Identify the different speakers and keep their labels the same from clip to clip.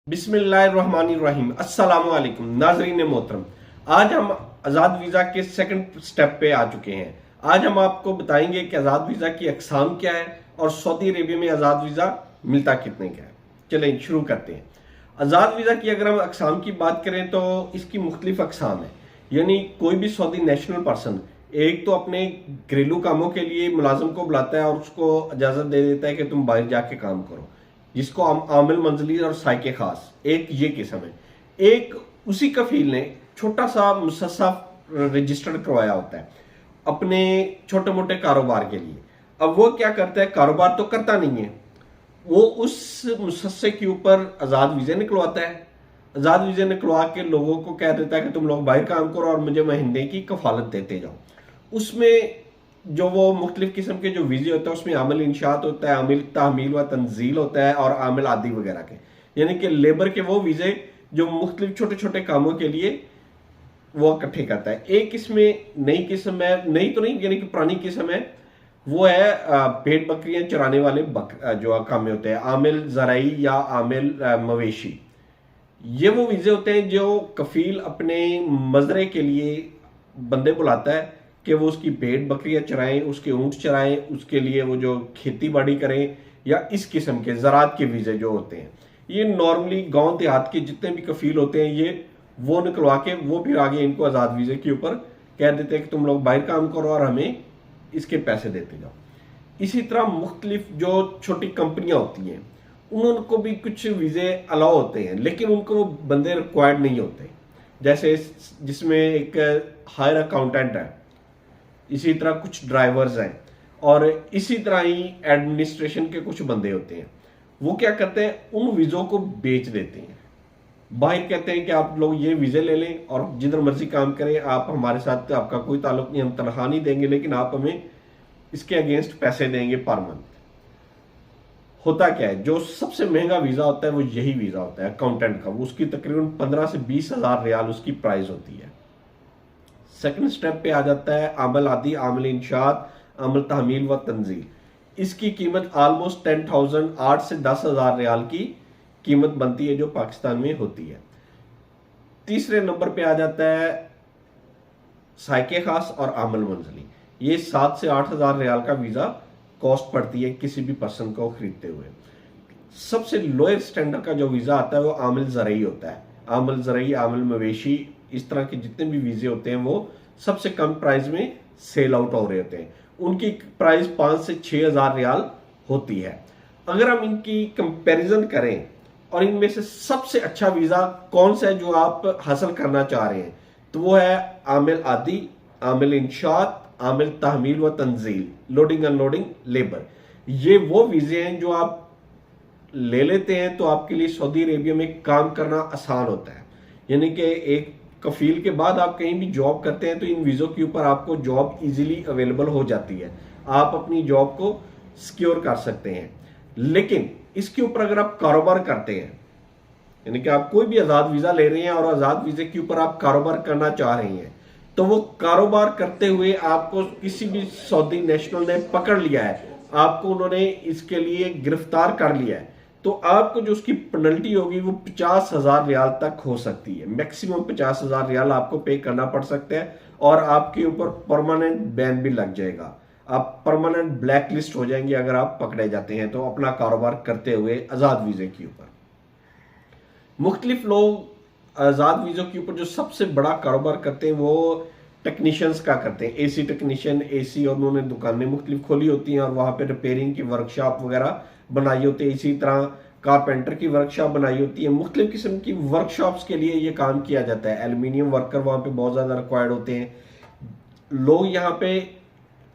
Speaker 1: बिस्मिल्लाहिर्रहमानिर्रहीम। अस्सलाम वालेकुम नाजरीन मोहतरम। आज हम आज़ाद वीज़ा के सेकंड स्टेप पे आ चुके हैं। आज हम आपको बताएंगे कि आज़ाद वीज़ा की अक़साम क्या है और सऊदी अरेबिया में आज़ाद वीज़ा मिलता कितने का है। चलें शुरू करते हैं। आज़ाद वीज़ा की अगर हम अक़साम की बात करें तो इसकी मुख्तलिफ अक़साम है। यानी कोई भी सऊदी नेशनल पर्सन एक तो अपने घरेलू कामों के लिए मुलाजिम को बुलाता है और उसको इजाज़त दे देता है कि तुम बाहर जाके काम करो, जिसको आमिल मंजली और साइके खास, एक ये किस्म है। एक उसी कफील ने छोटा सा मुसस्सा रजिस्टर्ड करवाया होता है अपने छोटे मोटे कारोबार के लिए। अब वो क्या करता है, कारोबार तो करता नहीं है, वो उस मुसस्से के ऊपर आज़ाद वीज़े निकलवाता है। आज़ाद वीज़े निकलवा के लोगों को कह देता है कि तुम लोग बाहर काम करो और मुझे महीने की कफालत देते जाओ। उसमें जो वो मुख्तलिफ किस्म के जो वीज़े होते हैं उसमें आमिल इंशात होता है, आमिल तहमील व तंजील होता है और आमिल आदि वगैरह के, यानी कि लेबर के वो वीज़े जो मुख्तलिफ छोटे छोटे कामों के लिए वो इकट्ठे करता है। एक इसमें नई किस्म है, नई तो नहीं यानी कि पुरानी किस्म है, वो है भेड़ बकरियां चराने वाले जो कामे होते हैं, आमिल ज़राई या आमिल मवेशी। ये वो वीज़े होते हैं जो कफील अपने मजरे के लिए बंदे बुलाता है कि वो उसकी भेड़ बकरियां चराएं, उसके ऊंट चराएं, उसके लिए वो जो खेती बाड़ी करें, या इस किस्म के ज़रात के वीज़े जो होते हैं। ये नॉर्मली गांव देहात के जितने भी कफील होते हैं ये वो निकलवा के वो फिर आगे इनको आज़ाद वीज़े के ऊपर कह देते हैं कि तुम लोग बाहर काम करो और हमें इसके पैसे देते जाओ। इसी तरह मुख्तलिफ जो छोटी कंपनियां होती हैं उनको भी कुछ वीज़े अलाउ होते हैं, लेकिन उनको वो बंदे रिक्वायर्ड नहीं होते। जैसे जिसमें एक हायर अकाउंटेंट है, इसी तरह कुछ ड्राइवर्स हैं और इसी तरह ही एडमिनिस्ट्रेशन के कुछ बंदे होते हैं। वो क्या करते हैं, उन वीज़ों को बेच देते हैं। बाहर कहते हैं कि आप लोग ये वीज़े ले लें और जिधर मर्जी काम करें, आप हमारे साथ आपका कोई ताल्लुक नहीं, हम तनख्वाह नहीं देंगे, लेकिन आप हमें इसके अगेंस्ट पैसे देंगे पर मंथ। होता क्या है, जो सबसे महंगा वीज़ा होता है वो यही वीज़ा होता है अकाउंटेंट का। वो उसकी तकरीबन 15 से 20 हज़ार रियाल उसकी प्राइस होती है। सेकंड स्टेप पे आ जाता है आमिल आदि, आमिल इंशात, आमिल तहमील व तंजील। इसकी कीमत ऑलमोस्ट 10,000, 8 से 10,000 रियाल की कीमत बनती है जो पाकिस्तान में होती है। तीसरे नंबर पे आ जाता है साइके खास और आमिल मंजली। ये 7 से 8,000 रियाल का वीज़ा कॉस्ट पड़ती है किसी भी पर्सन को खरीदते हुए। सबसे लोअर स्टैंडर्ड का जो वीज़ा आता है वो आमिल ज़रई होता है। आमिल ज़रई, आमिल मवेशी, इस तरह के जितने भी वीज़े होते हैं वो सबसे कम प्राइस में सेल आउट हो रहे होते हैं। उनकी प्राइस 5 से 6,000 रियाल होती है। अगर हम इनकी कंपैरिजन करें और इनमें से सबसे अच्छा वीज़ा कौन सा है जो आप हासिल करना चाह रहे हैं, तो वो है आमिल आदि, आमिल इंशात, आमिल तहमील व तंजील, लोडिंग अनलोडिंग लेबर। ये वो वीज़े हैं जो आप ले लेते हैं तो आपके लिए सऊदी अरेबिया में काम करना आसान होता है। यानी कि एक कफील के बाद आप कहीं भी जॉब करते हैं तो इन वीज़ों के ऊपर आपको जॉब इजीली अवेलेबल हो जाती है, आप अपनी जॉब को सिक्योर कर सकते हैं। लेकिन इसके ऊपर अगर आप कारोबार करते हैं, यानी कि आप कोई भी आज़ाद वीज़ा ले रहे हैं और आज़ाद वीज़े के ऊपर आप कारोबार करना चाह रहे हैं, तो वो कारोबार करते हुए आपको किसी भी सऊदी नेशनल ने पकड़ लिया है, आपको उन्होंने इसके लिए गिरफ्तार कर लिया है, तो आपको जो उसकी पेनल्टी होगी वो 50,000 रियाल तक हो सकती है। मैक्सिमम 50,000 रियाल आपको पे करना पड़ सकता है और आपके ऊपर परमानेंट बैन भी लग जाएगा। आप परमानेंट ब्लैक लिस्ट हो जाएंगे अगर आप पकड़े जाते हैं तो अपना कारोबार करते हुए आज़ाद वीज़े के ऊपर। मुख्तलिफ लोग आज़ाद वीज़ों के ऊपर जो सबसे बड़ा कारोबार करते हैं वो टेक्नीशियंस का करते हैं। एसी टेक्नीशियन, एसी, और उन्होंने दुकानें मुख्तलिफ खोली होती हैं और वहाँ पे रिपेयरिंग की वर्कशॉप वगैरह बनाई होती है। इसी तरह कारपेंटर की वर्कशॉप बनाई होती है। मुख्तलिफ किस्म की वर्कशॉप्स के लिए ये काम किया जाता है। एल्यूमिनियम वर्कर वहाँ पे बहुत ज़्यादा रिक्वायर्ड होते हैं। लोग यहाँ पे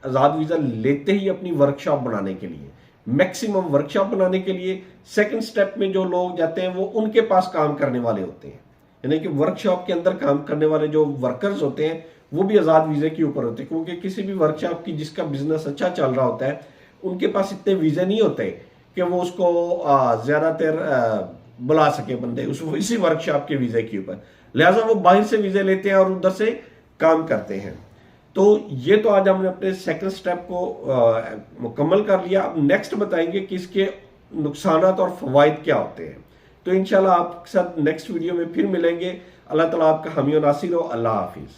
Speaker 1: आज़ाद वीज़ा लेते ही अपनी वर्कशॉप बनाने के लिए, मैक्सिमम वर्कशॉप बनाने के लिए। सेकंड स्टेप में जो लोग जाते हैं वो उनके पास काम करने वाले होते हैं, यानी कि वर्कशॉप के अंदर काम करने वाले जो वर्कर्स होते हैं वो भी आज़ाद वीज़े के ऊपर होते हैं, क्योंकि किसी भी वर्कशॉप की जिसका बिजनेस अच्छा चल रहा होता है उनके पास इतने वीज़े नहीं होते कि वो उसको ज़्यादातर बुला सके बंदे इसी वर्कशॉप के वीज़े के ऊपर। लिहाजा वो बाहर से वीज़े लेते हैं और उधर से काम करते हैं। तो ये तो आज हमने अपने सेकंड स्टेप को मुकम्मल कर लिया। अब नेक्स्ट बताएंगे कि इसके नुकसानात और फवाइद क्या होते हैं। तो इंशाल्लाह आपके साथ नेक्स्ट वीडियो में फिर मिलेंगे। अल्लाह ताला आपका हामी और नासिर हो। अल्लाह हाफिज।